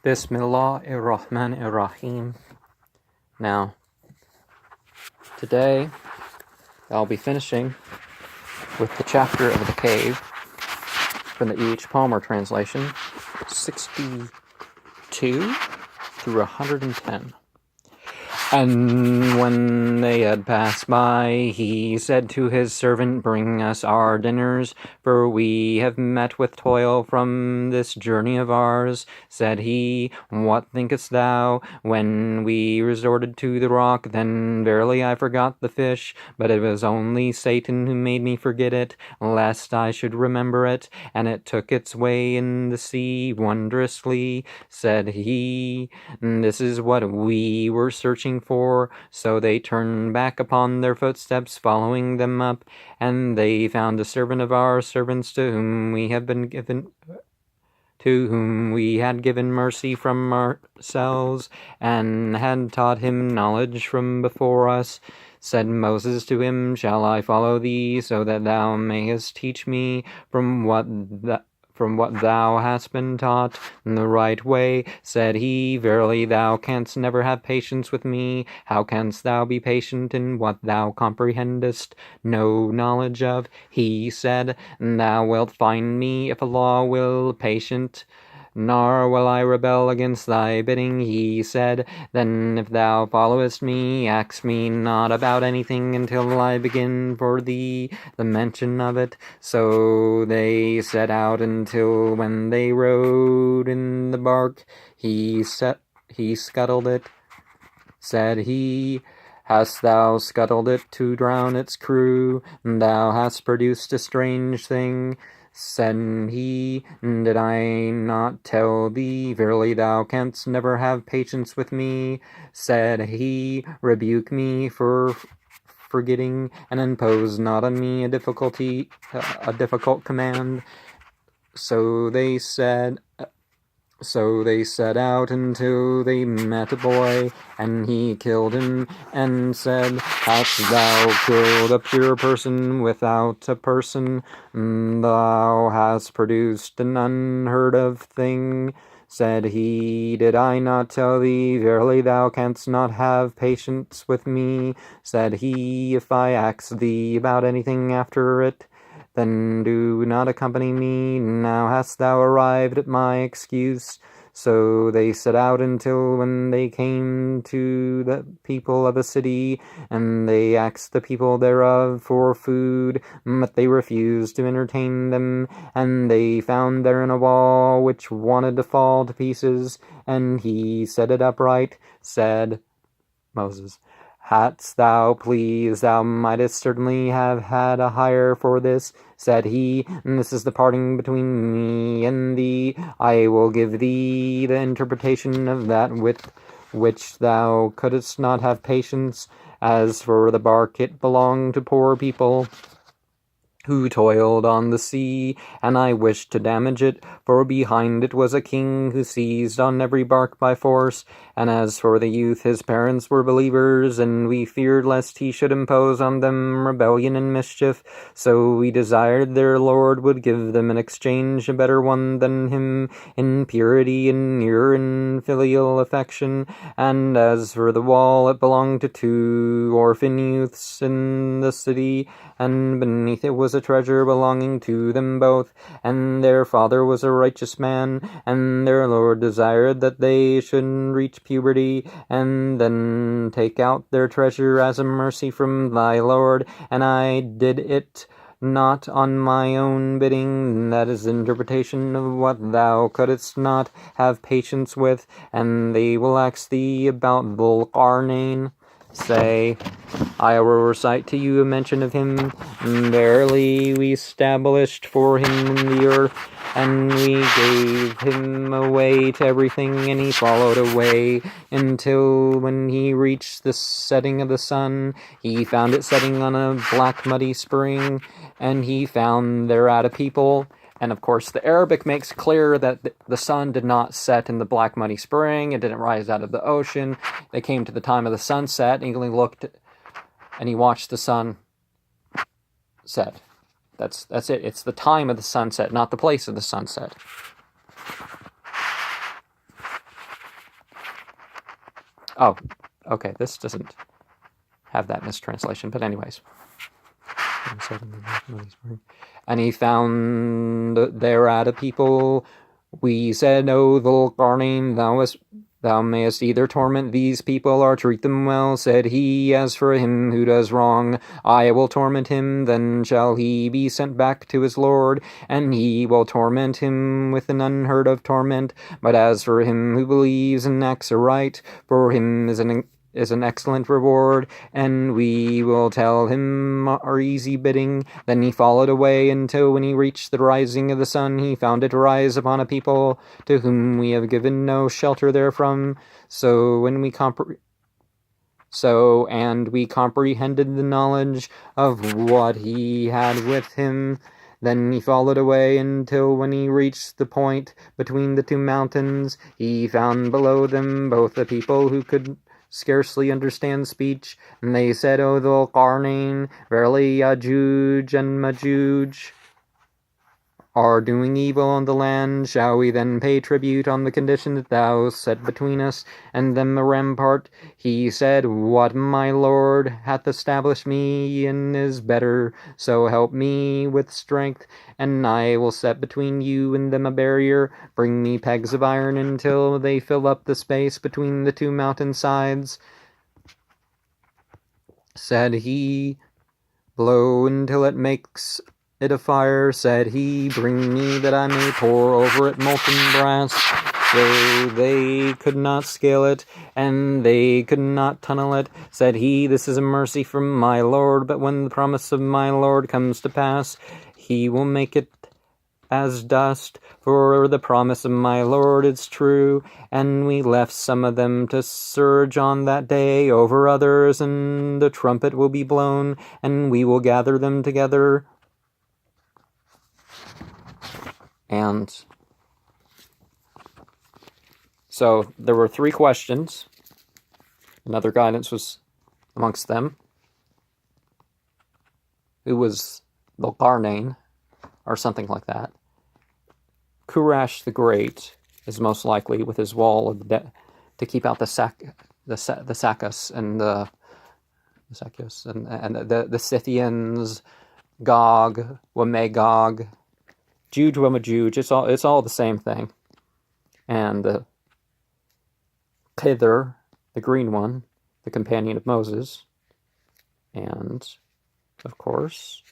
Bismillahir-Rahmanir-Rahim. Now, today I'll be finishing with the chapter of the cave from the E.H.Palmer translation, 62 through 110. And when they had passed by, he said to his servant, "Bring us our dinners, for we have met with toil from this journey of ours." Said he, "What thinkest thou? When we resorted to the rock, then verily I forgot the fish, but it was only Satan who made me forget it, lest I should remember it, and it took its way in the sea wondrously." Said he, "This is what we were searching for." So they turned back upon their footsteps, following them up, and they found a servant of our servants to whom we had given mercy from ourselves, and had taught him knowledge from before us. Said Moses to him, "Shall I follow thee, so that thou mayest teach me from what thou hast been taught in the right way?" Said he, "Verily thou canst never have patience with me. How canst thou be patient in what thou comprehendest no knowledge of?" He said, "Thou wilt find me, if Allah will, patient, nor will I rebel against thy bidding." He said, "Then if thou followest me, ask me not about anything until I begin for thee the mention of it." So they set out until when they rode in the bark, he scuttled it. Said he, "Hast thou scuttled it to drown its crew? Thou hast produced a strange thing." Said he, "Did I not tell thee? Verily thou canst never have patience with me." Said he, "Rebuke me for forgetting, and impose not on me a difficult command." So they set out until they met a boy, and he killed him, and said, "Hast thou killed a pure person without a person? Thou hast produced an unheard of thing." Said he, "Did I not tell thee? Verily thou canst not have patience with me." Said he, "If I ask thee about anything after it, then do not accompany me. Now hast thou arrived at my excuse." So they set out until when they came to the people of a city, and they asked the people thereof for food, but they refused to entertain them. And they found therein a wall which wanted to fall to pieces, and he set it upright. Said Moses, "Hadst thou pleased, thou mightest certainly have had a hire for this." Said he, "This is the parting between me and thee. I will give thee the interpretation of that with which thou couldst not have patience. As for the bark, it belonged to poor people who toiled on the sea, and I wished to damage it, for behind it was a king who seized on every bark by force. And as for the youth, his parents were believers, and we feared lest he should impose on them rebellion and mischief. So we desired their Lord would give them in exchange a better one than him, in purity and near in filial affection. And as for the wall, it belonged to 2 orphan youths in the city, and beneath it was a treasure belonging to them both. And their father was a righteous man, and their Lord desired that they should reach puberty, and then take out their treasure as a mercy from thy Lord. And I did it not on my own bidding." That is the interpretation of what thou couldst not have patience with. And they will ask thee about the Qoor'aan. Say, I will recite to you a mention of him. Verily we established for him in the earth, and we gave him a way to everything, and he followed a way until when he reached the setting of the sun, he found it setting on a black muddy spring, and he found thereat a people. And of course, the Arabic makes clear that the sun did not set in the black muddy spring. It didn't rise out of the ocean. They came to the time of the sunset, and he looked, and he watched the sun set. That's it. It's the time of the sunset, not the place of the sunset. Oh, okay, this doesn't have that mistranslation, but anyways. And he found thereat a people. We said, O Qoor'aan, thou mayest either torment these people or treat them well. Said he, as for him who does wrong, I will torment him. Then shall he be sent back to his Lord, and he will torment him with an unheard of torment. But as for him who believes and acts aright, for him is an excellent reward, and we will tell him our easy bidding. Then he followed away until when he reached the rising of the sun, he found it rise upon a people to whom we have given no shelter therefrom. And we comprehended the knowledge of what he had with him. Then he followed away until when he reached the point between the two mountains, he found below them both a people who could scarcely understand speech, and they said, O Qoor'aan, verily Ya'juj and Ma'juj are doing evil on the land. Shall we then pay tribute on the condition that thou set between us and them a rampart? He said, What my Lord hath established me in is better, so help me with strength, and I will set between you and them a barrier. Bring me pegs of iron until they fill up the space between the two mountain sides. Said he, Blow until it makes it a fire. Said he, Bring me that I may pour over it molten brass. So they could not scale it, and they could not tunnel it. Said he, This is a mercy from my Lord, but when the promise of my Lord comes to pass, he will make it as dust, for the promise of my Lord is true. And we left some of them to surge on that day over others, and the trumpet will be blown, and we will gather them together. And so there were 3 questions. Another guidance was amongst them. Who was the Qoor'aan, or something like that. Qoor'aan the Great is most likely with his wall of to keep out the Sakas and the Scythians, Gog, Magog, Juj, Majuj. It's all the same thing. And the Khidr, the green one, the companion of Moses, and of course,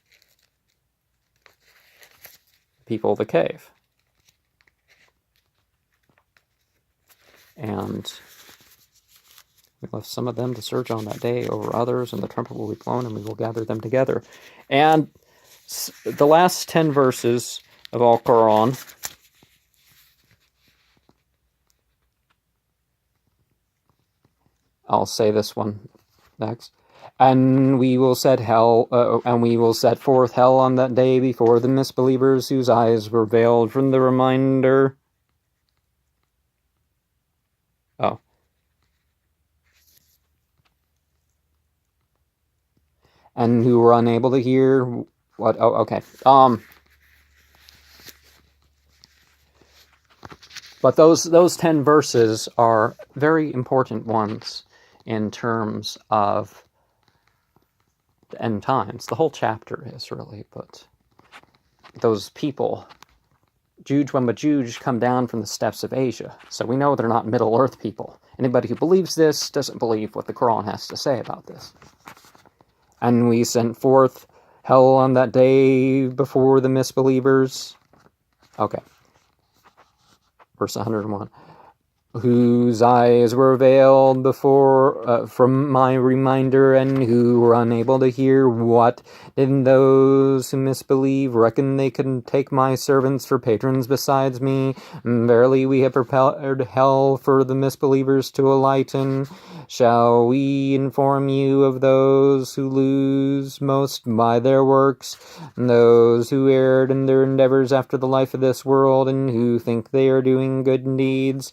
people of the cave. And we left some of them to surge on that day over others, and the trumpet will be blown, and we will gather them together. And the last 10 verses of all Qoran I'll say this one next. And we will set forth hell on that day before the misbelievers whose eyes were veiled from the reminder. Oh. And who were unable to hear what? Oh, okay. But those 10 verses are very important ones in terms of the end times. The whole chapter is really, but those people, Juj and Majuj, come down from the steppes of Asia. So we know they're not Middle Earth people. Anybody who believes this doesn't believe what the Quran has to say about this. And we sent forth hell on that day before the misbelievers. Okay. Verse 101. Whose eyes were veiled before from my reminder, and who were unable to hear. What did those who misbelieve reckon they could take my servants for patrons besides me? Verily we have prepared hell for the misbelievers to alight in. Shall we inform you of those who lose most by their works, and those who erred in their endeavors after the life of this world, and who think they are doing good deeds?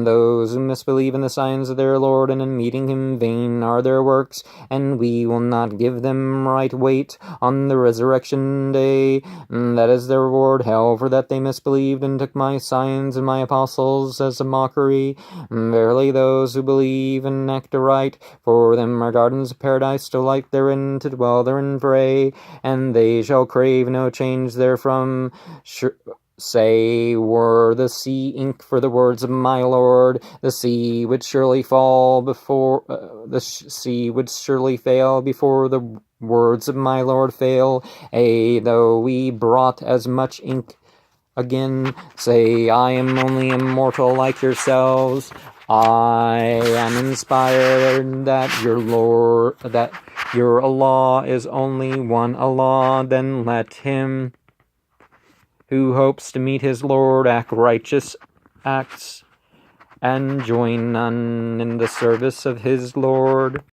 Those who misbelieve in the signs of their Lord and in meeting him, vain are their works, and we will not give them right weight on the resurrection day. That is their reward, hell, for that they misbelieved and took my signs and my apostles as a mockery. Verily, those who believe and act aright, for them are gardens of paradise, to delight therein, to dwell therein, pray, and they shall crave no change therefrom. Say, were the sea ink for the words of my Lord, the sea would surely fall before the sea would surely fail before the words of my Lord fail. Though we brought as much ink again, say, I am only a mortal like yourselves. I am inspired that your Allah is only one Allah. Then let him who hopes to meet his Lord act righteous acts and join none in the service of his Lord.